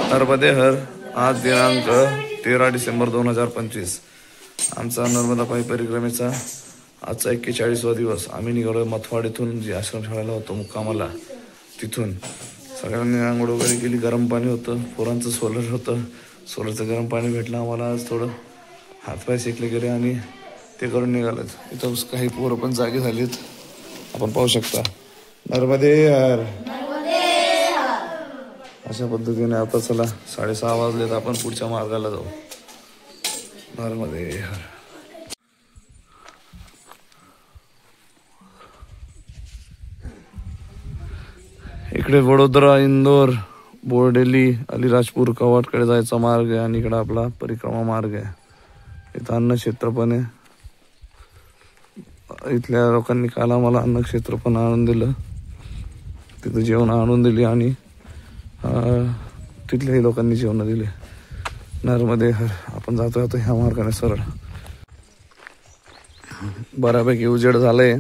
नर्मदे हर. आज दिनांक 13 डिसेंबर 2025. आमचा नर्मदा पायी परिक्रमेचा आजचा 41वा दिवस. आम्ही निघालो मथवाड इथून, जी आश्रमशाळेला होतो मुक्कामाला, तिथून सगळ्यांनी आंघोळ वगैरे केली. गरम पाणी होतं, पोरांचं सोलर होतं, सोलरचं गरम पाणी भेटलं आम्हाला. आज थोडं हातपाय शेकले गेले आणि ते करून निघालेत. इथं काही पोरं पण जागे झालीत, आपण पाहू शकता. नर्मदे हर. अशा पद्धतीने आता चला 6:30 वाजलेत, आपण पुढच्या मार्गाला जाऊ. नर्मदे हर. इकडे वडोदरा, इंदोर, बोर्डेली, अलिराजपूर, कवाटकडे जायचा मार्ग आहे आणि इकडे आपला परिक्रमा मार्ग आहे. इथं अन्नक्षेत्र पण आहे. इथल्या लोकांनी काल आम्हाला अन्नक्षेत्र पण आणून दिलं, तिथं जेवण आणून दिली आणि तिथल्याही लोकांनी जेवण दिले. नर्मदे हर. आपण जातोय आता ह्या मार्गाने सरळ. बऱ्यापैकी उजेड झालंय.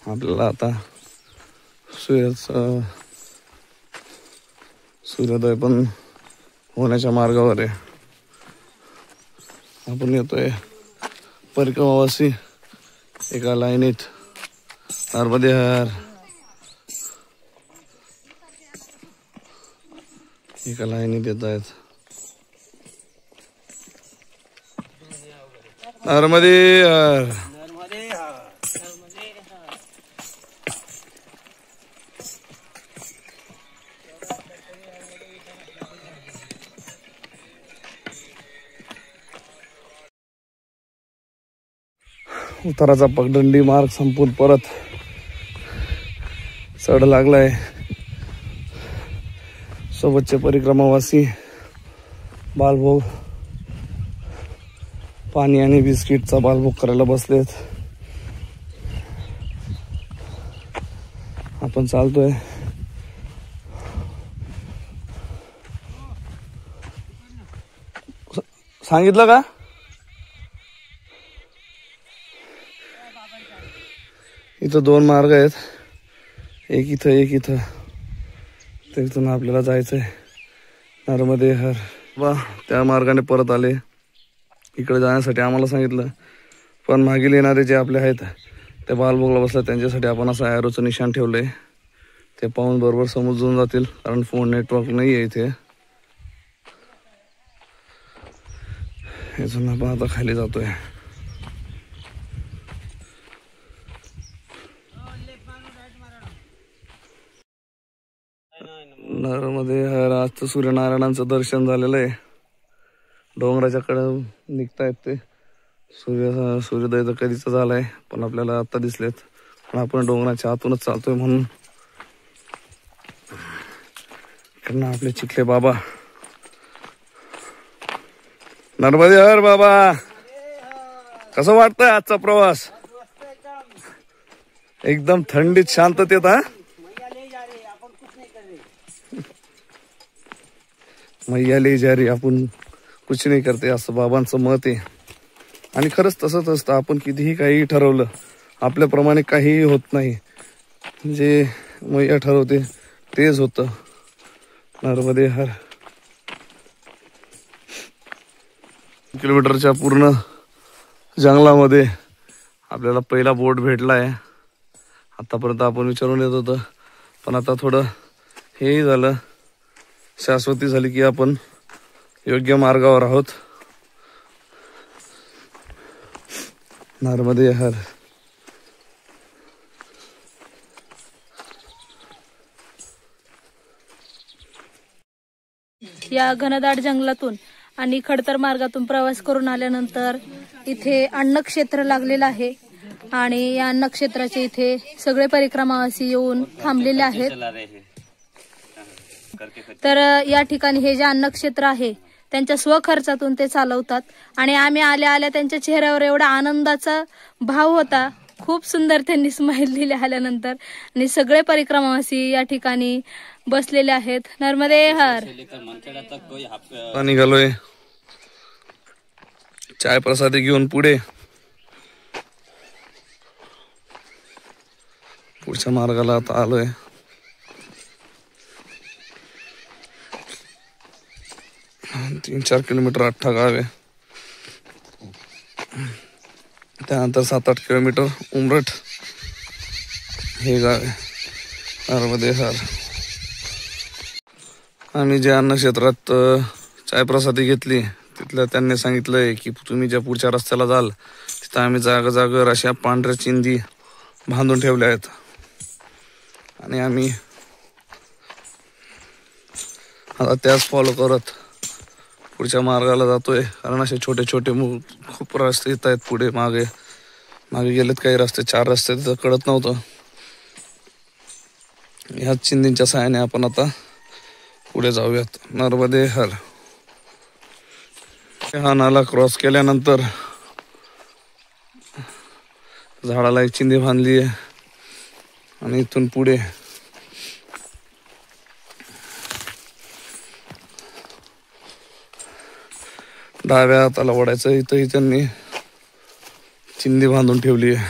आपल्याला आता सूर्योदय पण होण्याच्या मार्गावर आहे. आपण येतोय परिक्रमावासी एका लाईनीत. नर्मदे हर. एका लाईनीत येत आहेत. नर्मदे हर. उताराचा पगडंडी मार्ग संपून परत चढ लागलाय. सोबतचे परिक्रमावासी बालभोग, पाणी आणि बिस्किटचा बालभोग करायला बसलेत. आपण चालतोय. सांगितलं का? इथं 2 मार्ग आहेत, एक इथं एक इथं. तिथून आपल्याला जायचंय नर्मदे हर. त्या मार्गाने परत आले. इकडे जाण्यासाठी आम्हाला सांगितलं, पण मागील येणारे जे आपले आहेत ते बालभोगला बसले, त्यांच्यासाठी आपण असं ॲरोचं निशाण ठेवलंय. ते पाहून बरोबर समजून जातील, कारण फोन नेटवर्क नाही आहे इथे. इथून आपण आता खाली जातोय. नर्मदे हर. आज तर सूर्यनारायणांचं दर्शन झालेलं आहे. डोंगराच्या कडे निघतायत ते. सूर्योदय तर कधीच झालाय, पण आपल्याला आता दिसलेत. पण आपण डोंगराच्या आतूनच चालतोय म्हणून. कारण आपले चिखले बाबा. नर्मदे हर बाबा. कसं वाटतंय आजचा प्रवास? एकदम थंडीत शांततेत. हा, मैया ले जा रे, आपण कुछ नाही करते, असं बाबांचं मत आहे. आणि खरंच तसंच असतं. आपण कितीही काही ठरवलं, आपल्याप्रमाणे काहीही होत नाही. जे मैया ठरवते तेच होतं. नर्मदे हर. किलोमीटरच्या पूर्ण जंगलामध्ये आपल्याला पहिला बोट भेटलाय. आतापर्यंत आपण विचारून येत होतं, पण आता थोडं हेही झालं, शाश्वती झाली की आपण योग्य मार्गावर आहोत. नर्मदे हर. या घनदाट जंगलातून आणि खडतर मार्गातून प्रवास करून आल्यानंतर इथे अन्नक्षेत्र लागलेलं आहे आणि या अन्नक्षेत्राचे इथे सगळे परिक्रमावासी येऊन थांबलेले आहेत. तर या ठिकाणी हे जे अन्नक्षेत्र आहे त्यांच्या स्वखर्चातून ते चालवतात आणि आम्ही आल्या आल्या त्यांच्या चेहऱ्यावर एवढा आनंदाचा भाव होता. खूप सुंदर त्यांनी स्माइल दिली आल्यानंतर. आणि सगळे परिक्रमावासी या ठिकाणी बसलेले आहेत. नर्मदे हर. निघालोय चाय प्रसादी घेऊन पुढे. पुढच्या मार्गाला आता आलोय. 3-4 किलोमीटर अठ्ठा गाव आहे. त्यानंतर 7-8 किलोमीटर उमरठ हे गाव आहे, नर्मदेहर. आम्ही जे अन्न क्षेत्रात चायप्रसादी घेतली तिथल्या त्यांनी सांगितलंय की तुम्ही ज्या पुढच्या रस्त्याला जाल तिथं आम्ही जागोजागोवर अशा पांढऱ्या चिंधी बांधून ठेवल्या आहेत आणि आम्ही आता त्याच फॉलो करत पुढच्या मार्गाला जातोय. कारण असे छोटे छोटे खूप रस्ते येत आहेत पुढे मागे गेलेत काही रस्ते, 4 रस्ते तिथं कळत नव्हतं. ह्याच चिंधींच्या सहाय्याने आपण आता पुढे जाऊयात. नर्मदेहर हा नाला क्रॉस केल्यानंतर झाडाला एक चिंधी बांधली आहे आणि इथून पुढे डाव्या हाताला ओढायचं. इथंही त्यांनी चिंधी बांधून ठेवली आहे.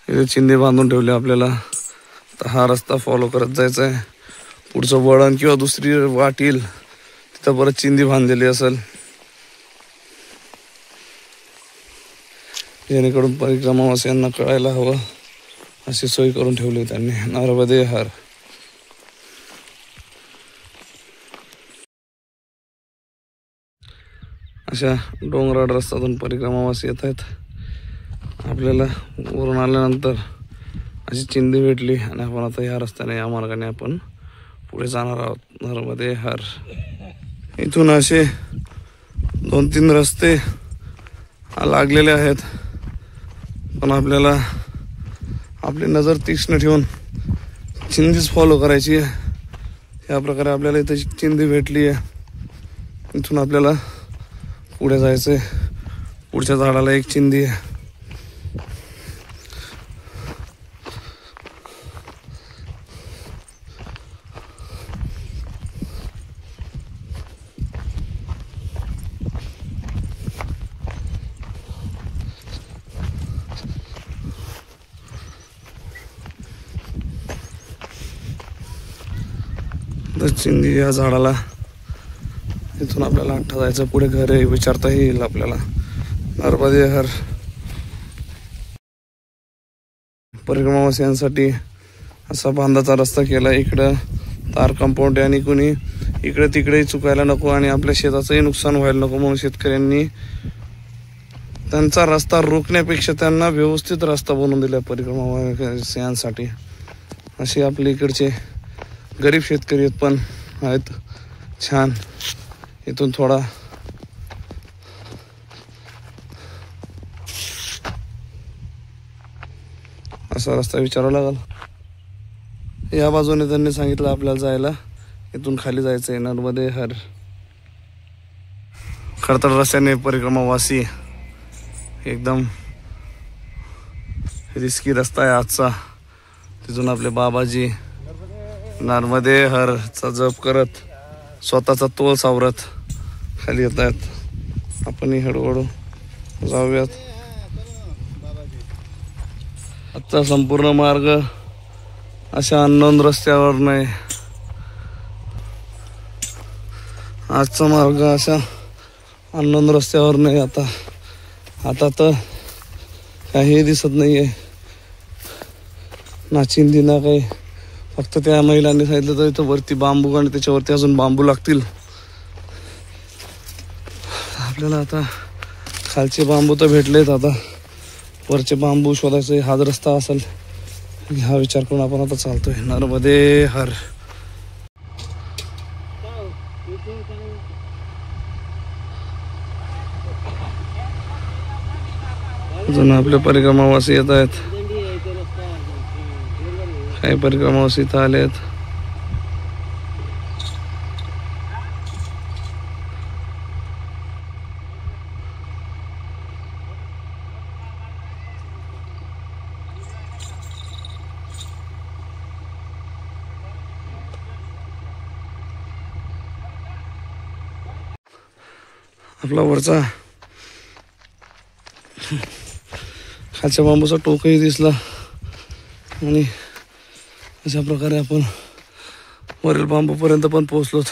इथे चिंधी बांधून ठेवली आपल्याला. तर हा रस्ता फॉलो करत जायचा आहे. पुढचं वळण किंवा दुसरी वाट येईल तिथं परत चिंधी बांधलेली असेल, जेणेकरून परिक्रमावासियांना कळायला हवं अशी सोय करून ठेवली त्यांनी. नर्मदेहर अशा डोंगराळ रस्त्यातून परिक्रमावासी येत आहेत. आपल्याला वरून आल्यानंतर अशी चिंधी भेटली आणि आपण आता या रस्त्याने या मार्गाने आपण पुढे जाणार आहोत. नर्मदेहर इथून असे 2-3 रस्ते लागलेले आहेत, पण आपल्याला आपली नजर तीक्ष्ण ठेवून चिंधीच फॉलो करायची आहे. या प्रकारे आपल्याला इथे चिंधी भेटली आहे. इथून आपल्याला पुढे जायचंय. पुढच्या झाडाला एक चिंधी आहे. चिंधी या झाडाला इथून आपल्याला अठ्ठा जायचं. पुढे घर आहे विचारता येईल आपल्याला. नर्मदेहर परिक्रमावासियांसाठी असा बांधाचा रस्ता केला. इकडं तार कंपाऊंड आहे आणि कुणी इकडे तिकडे चुकायला नको आणि आपल्या शेताचंही नुकसान व्हायला नको म्हणून शेतकऱ्यांनी त्यांचा रस्ता रोखण्यापेक्षा त्यांना व्यवस्थित रस्ता बनवून दिला परिक्रमावासियांसाठी. असे आपले इकडचे गरीब शेतकरी पण आहेत छान. इथून थोडा असा रस्ता विचारावा लागल. या बाजूने त्यांनी सांगितलं आपल्याला जायला, इथून खाली जायचंय. नर्मदेहर खडतर रस्त्याने परिक्रमावासी एकदम रिस्की रस्ता आहे आजचा. तिथून आपले बाबाजी नर्मदेहरचा जप करत स्वतःचा तोल सावरत खाली येत आहेत. आपणही हळूहळू जाऊयात. आजचा संपूर्ण मार्ग अशा अननोन रस्त्यावर नाही. आजचा मार्ग अशा अननोन रस्त्यावर नाही. आता तर काही दिसत नाहीये ना चिंधी ना काही. फक्त त्या महिलांनी सांगितलं तर इथं वरती बांबू आणि त्याच्यावरती अजून बांबू लागतील. आपल्याला आता खालचे बांबू तर भेटलेत, आता वरचे बांबू शोधायचे. हाच रस्ता असेल हा विचार करून आपण आता चालतोय. नर्मदेहर अजून आपले परिक्रमावासी येत आहेत. काही परिक्रमावासी इथं आलेत. आपला वरचा खालच्या बांबूचा टोकही दिसला आणि अशा प्रकारे आपण वरील बांबूपर्यंत पण पोहोचलोत.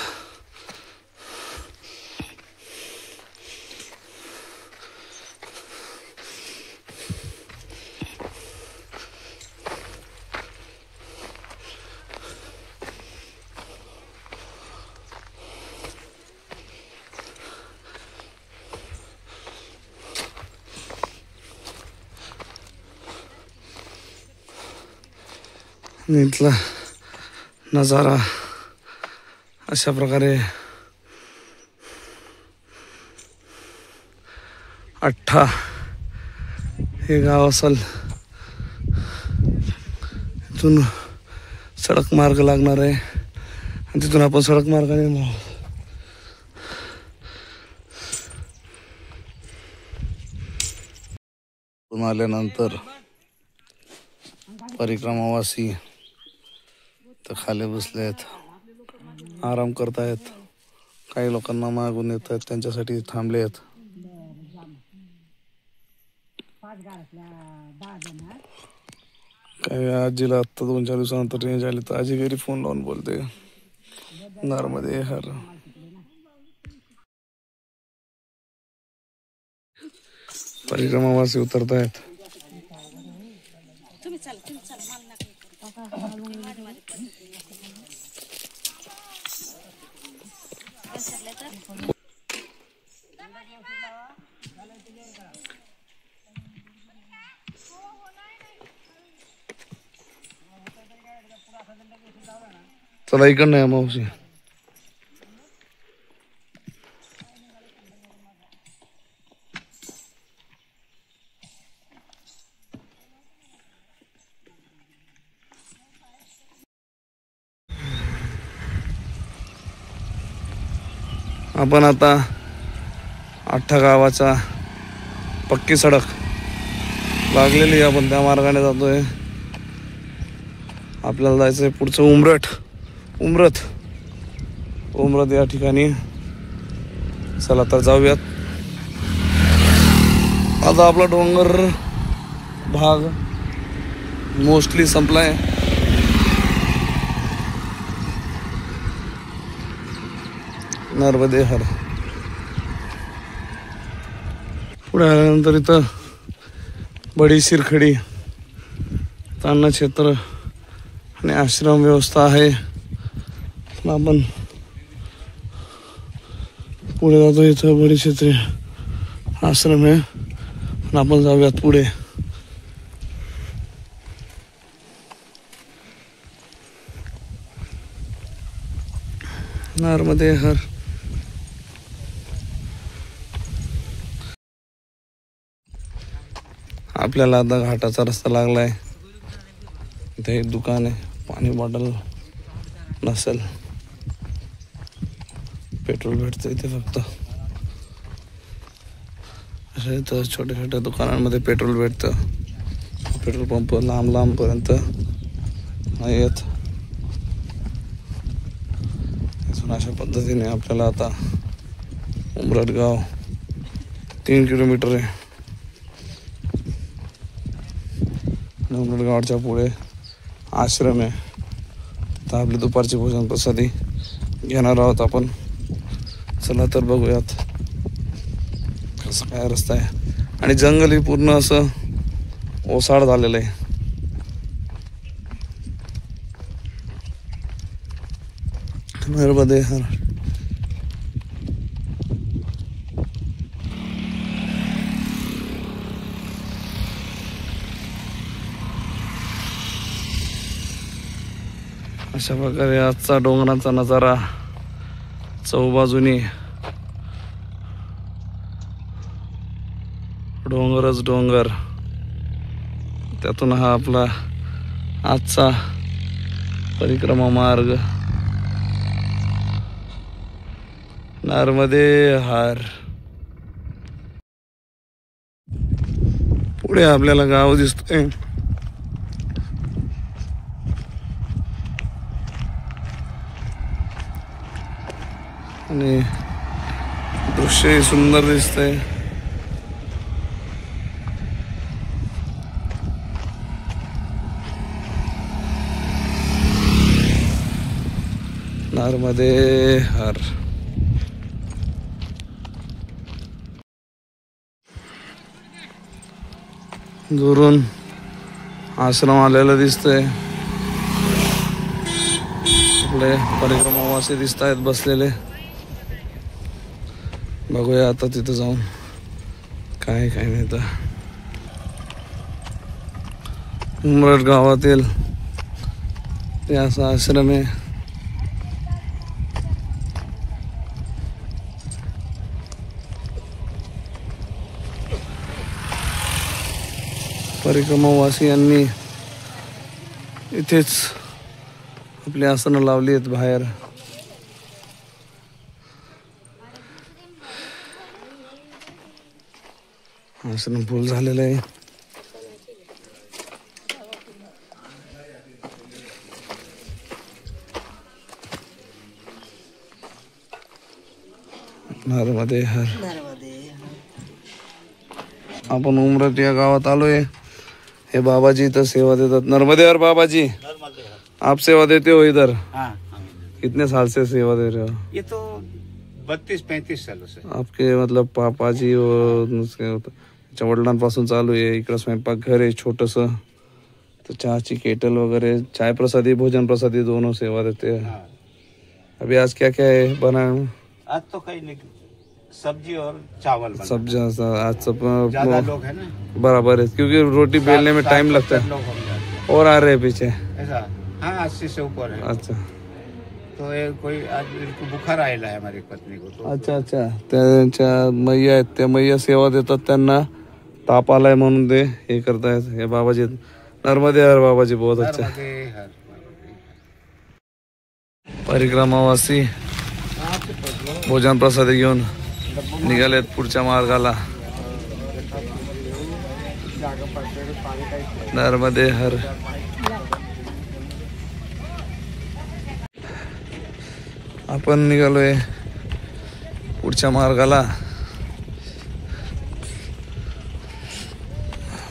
इथला नजारा अशा प्रकारे अठ्ठा हे गाव असेल. इथून सडक मार्ग लागणार आहे आणि तिथून आपण सडक मार्गाने आल्यानंतर परिक्रमावासी तर खाली बसलेत, आराम करतायत. काही लोकांना मागून येत आहेत, त्यांच्यासाठी थांबले आहेत. काही आजीला आत्ता 2-4 दिवसानंतर रेंज आली तर आजी घरी फोन लावून बोलते नरमध्ये हर. परिक्रमावासी उतरत आहेत. चला इकडनं आहे मावशी. आपण आता अठ्ठा गावाचा पक्की सडक लागलेली, आपण त्या मार्गाने जातोय. आपल्याला जायचंय पुढचं उमरत या ठिकाणी. चला तर जाऊयात. आता आपला डोंगर भाग मोस्टली संपलाय. नर्मदे हर. पुढे आल्यानंतर इथं बडी शिरखडी अन्न क्षेत्र आणि आश्रम व्यवस्था आहे. आपण पुढे जातो. इथं बडी क्षेत्री आश्रम आहे. आपण जाऊयात पुढे. नर्मदे हर. आपल्याला आता घाटाचा रस्ता लागलाय. इथे एक दुकान आहे, पाणी बॉटल नसेल, पेट्रोल भेटतं इथे फक्त. अशा इथं छोट्या छोट्या दुकानांमध्ये पेट्रोल भेटतं. पेट्रोल पंप लांब पर्यंत आहेत. अशा पद्धतीने आपल्याला आता उमरट गाव 3 किलोमीटर आहे. उमरट गावाच्या पुढे आश्रम आहे. तर आपली दुपारची भोजन प्रसादी घेणार आहोत आपण. चला तर बघूयात कसं काय रस्ता आहे. आणि जंगल ही पूर्ण असं ओसाड झालेलं आहे. नर्मदे हर. अशा प्रकारे आजचा डोंगराचा नजारा. चौबाजूनी डोंगरच डोंगर. त्यातून हा आपला आजचा परिक्रमा मार्ग. नर्मदे हर. पुढे आपल्याला गाव दिसतोय. आणि दृश्य सुंदर दिसतंय. नर्मदे हर. दुरून आश्रम आलेलं दिसतंय. आपले परिक्रमावासी दिसत आहेत बसलेले. बघूया आता तिथं जाऊन काय काय नाही. तर उमरठ गावातील ते असा आश्रम आहे. परिक्रमावासियांनी इथेच आपली आसनं लावली आहेत बाहेर. आश्रम फुल झालेलं आहे. नर्मदे हर. आपण उमरठ या गावात आलोय. हे बाबाजी इधर सेवा देतात. नर्मदे हर बाबाजी. आप सेवा देते हो इधर? हाँ, कितने साल से सेवा दे रहे हो? ये तो 32-35 सालों से. आपके मतलब पापाजी व वडिलांपासून चालू आहे. इकडं स्वयंपाकघर आहे छोटस. तर चहाची केटल वगैरे, चाय प्रसादी भोजन प्रसादी दोनों सेवा देते हैं. हाँ. अभी आज क्या क्या है बनाया? आज तो कहीं नहीं, सब्जी और चावल बना. सब्जी आज सब ज्यादा लोग है ना, बराबर है क्योंकि रोटी बेलने में टाइम लगता है. लोग हो जाते और आ रहे हैं पीछे. हैं. ऐसा. हाँ, 80 से ऊपर है. अच्छा तो ये कोई आज इनको बुखार आएला है हमारी पत्नी को. तो अच्छा अच्छा. त्यांच्या मैया आहेत, त्या मैया सेवा देतात. त्यांना ताप आलाय म्हणून ते हे करतायत. हे बाबाजी नर्मदे हर बाबाजी. बहुत अच्छा. नर्मदे हर. परिक्रमावासी भोजन प्रसादी घेऊन निघालेत पुढच्या मार्गाला. नर्मदे हर. आपण निघालोय पुढच्या मार्गाला.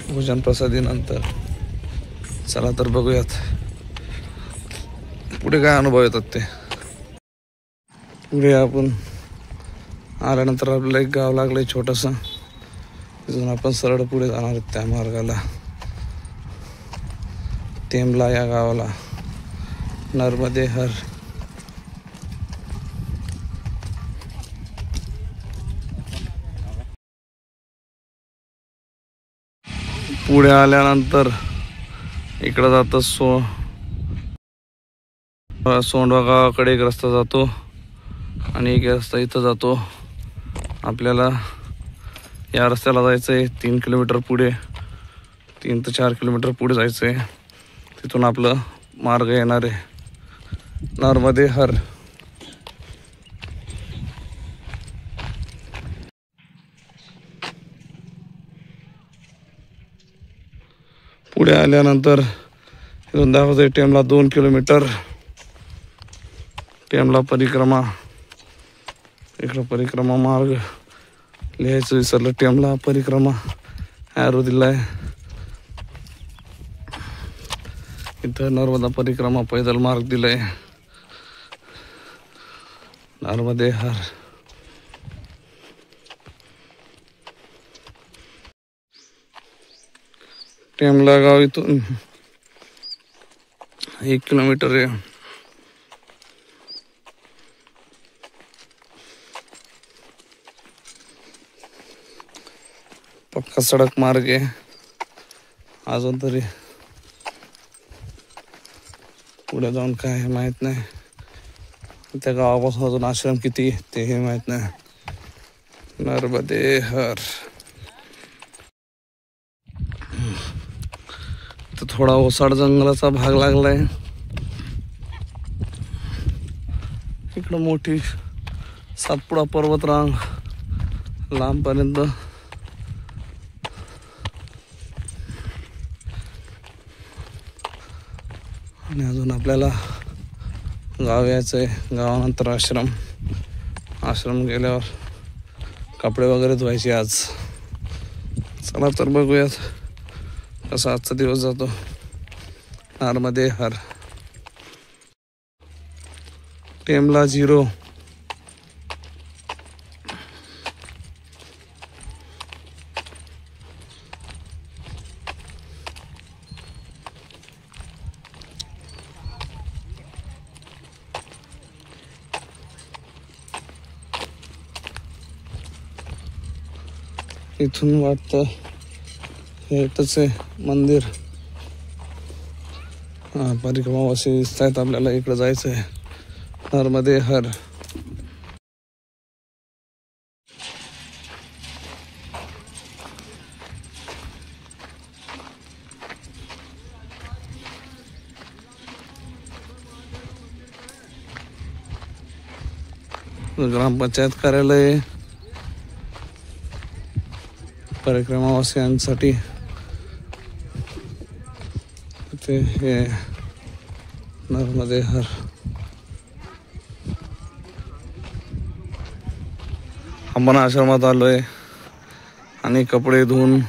भोजन प्रसादी नंतर चला तर बघूयात पुढे काय अनुभव येतात ते. पुढे आपण आल्यानंतर आपल्याला एक गाव लागलंय छोटस. तिथून आपण सरळ पुढे जाणार आहेत त्या मार्गाला. तेमला या गावाला. नर्मदे हर. पुढे आल्यानंतर इकडं जातं सोंडवा गावाकडे एक रस्ता जातो आणि एक रस्ता इथं जातो. आपल्याला या रस्त्याला जायचं आहे 3 किलोमीटर पुढे. 3 ते 4 किलोमीटर पुढे जायचं आहे. तिथून आपलं मार्ग येणार आहे. नर्मदे हर. पुढे आल्यानंतर इथून दाखवतोय टेमला 2 किलोमीटर. टेमला परिक्रमा. इकडं परिक्रमा मार्ग लिहायचं विसरलं. टेमला परिक्रमा ॲरो दिलाय. इथं नर्मदा परिक्रमा पैदल मार्ग दिलाय. नर्मदे हर. टेमला गाव इथून 1 किलोमीटर आहे. पक्का सडक मार्ग आहे. अजून तरी पुढे जाऊन काय माहित नाही. त्या गावापासून अजून आश्रम किती ते हे माहित नाही. नर्मदे हर. तर थोडा ओसाड जंगलाचा भाग लागलाय. इकडं मोठी सातपुडा पर्वतरांग लांबपर्यंत. आणि अजून आपल्याला गाव यायचं आहे. गावानंतर आश्रम. आश्रम गेल्यावर कपडे वगैरे धुवायचे आज. चला तर बघूयात कसा आजचा दिवस जातो. नर्मदे हर. टेमला 0. इथून वाटतं हे इथंच आहे मंदिर. परिक्रमावासी दिसत आहेत आपल्याला. इकडे जायचं आहे. नर्मदे हर. ग्रामपंचायत कार्यालय परिक्रमावासियांसाठी. ते हे नर्मदे हर. आपण आश्रमात आलोय आणि कपडे धुवून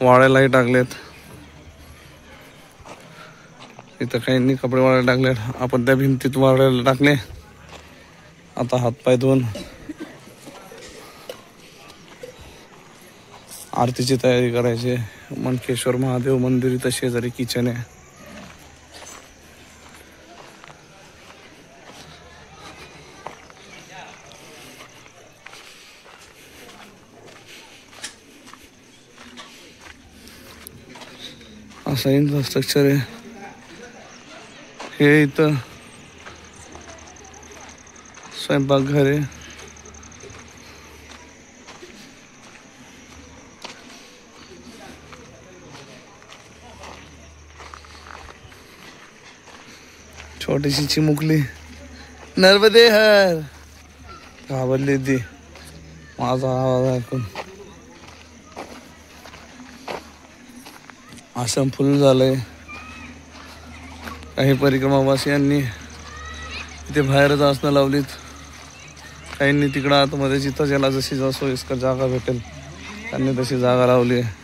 वाळायलाही टाकलेत. इथं काहींनी कपडे वाळायला टाकलेत. आपण त्या भिंतीत वाळायला टाकले. आता हातपाय धुवून आरतीची तयारी करायची. मनकेश्वर महादेव मंदिर इथं शेजारी किचन आहे. असं इन्फ्रास्ट्रक्चर आहे. हे इथं स्वयंपाकघर आहे. छोटीशी चिमुकली नर्मदे हर घाबरली ती माझा आवाज ऐकून. आश्रम फुल झालंय. काही परिक्रमावासियांनी इथे बाहेरच आसनं लावलीत. काहींनी तिकडं आतमध्ये जिथं ज्याला जशी सोयीस्कर जागा भेटेल त्यांनी तशी जागा लावली आहे.